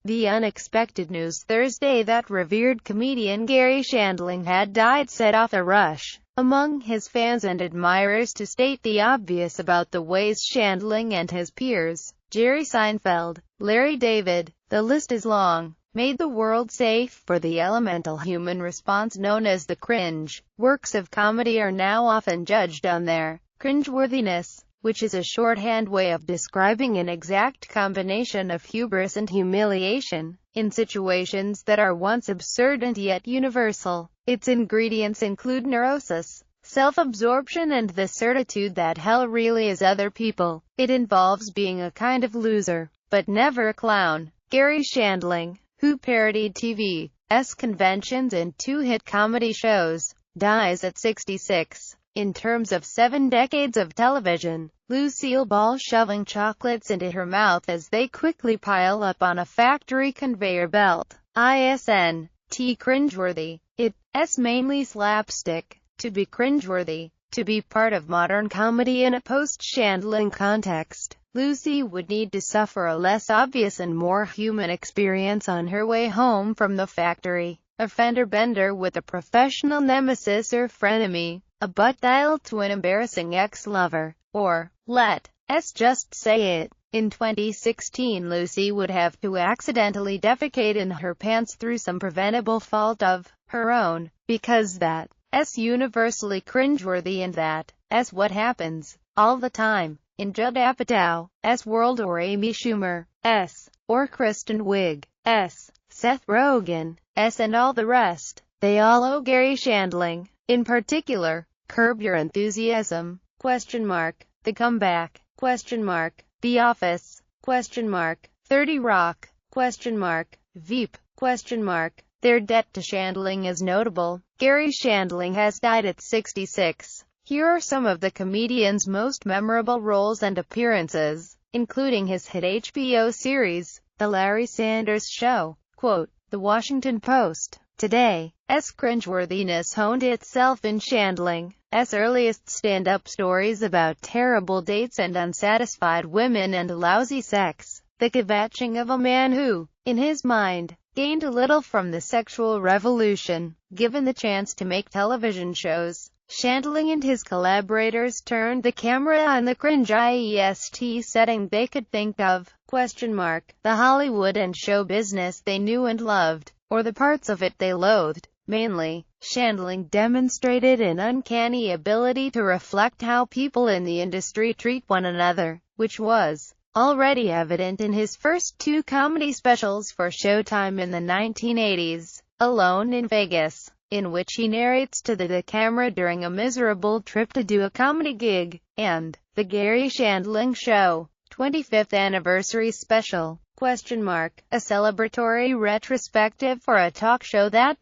The unexpected news Thursday that revered comedian Garry Shandling had died set off a rush among his fans and admirers to state the obvious about the ways Shandling and his peers, Jerry Seinfeld, Larry David, the list is long, made the world safe for the elemental human response known as the cringe. Works of comedy are now often judged on their cringeworthiness, which is a shorthand way of describing an exact combination of hubris and humiliation, in situations that are once absurd and yet universal. Its ingredients include neurosis, self-absorption and the certitude that hell really is other people. It involves being a kind of loser, but never a clown. Garry Shandling, who parodied TV's conventions in 2 hit comedy shows, dies at 66. In terms of 7 decades of television, Lucille Ball shoving chocolates into her mouth as they quickly pile up on a factory conveyor belt. ISNT cringeworthy. It's mainly slapstick. To be cringeworthy, to be part of modern comedy in a post-Shandling context, Lucy would need to suffer a less obvious and more human experience on her way home from the factory. A fender-bender with a professional nemesis or frenemy, a butt dial to an embarrassing ex-lover, or, let's just say it, in 2016 Lucy would have to accidentally defecate in her pants through some preventable fault of her own, because that's universally cringeworthy and that's what happens, all the time, in Judd Apatow's world or Amy Schumer's, or Kristen Wiig's, Seth Rogen, and all the rest. They all owe Garry Shandling, in particular, Curb Your Enthusiasm, The Comeback, The Office, 30 Rock, Veep, Their debt to Shandling is notable. Garry Shandling has died at 66. Here are some of the comedian's most memorable roles and appearances, including his hit HBO series, The Larry Sanders Show. Quote, The Washington Post. Today's cringeworthiness honed itself in Shandling's earliest stand-up stories about terrible dates and unsatisfied women and lousy sex, the kvetching of a man who, in his mind, gained little from the sexual revolution. Given the chance to make television shows, Shandling and his collaborators turned the camera on the cringe-iest setting they could think of, the Hollywood and show business they knew and loved, or the parts of it they loathed. Mainly, Shandling demonstrated an uncanny ability to reflect how people in the industry treat one another, which was already evident in his first 2 comedy specials for Showtime in the 1980s, Alone in Vegas, in which he narrates to the camera during a miserable trip to do a comedy gig, and The Garry Shandling Show, 25th Anniversary Special, a celebratory retrospective for a talk show that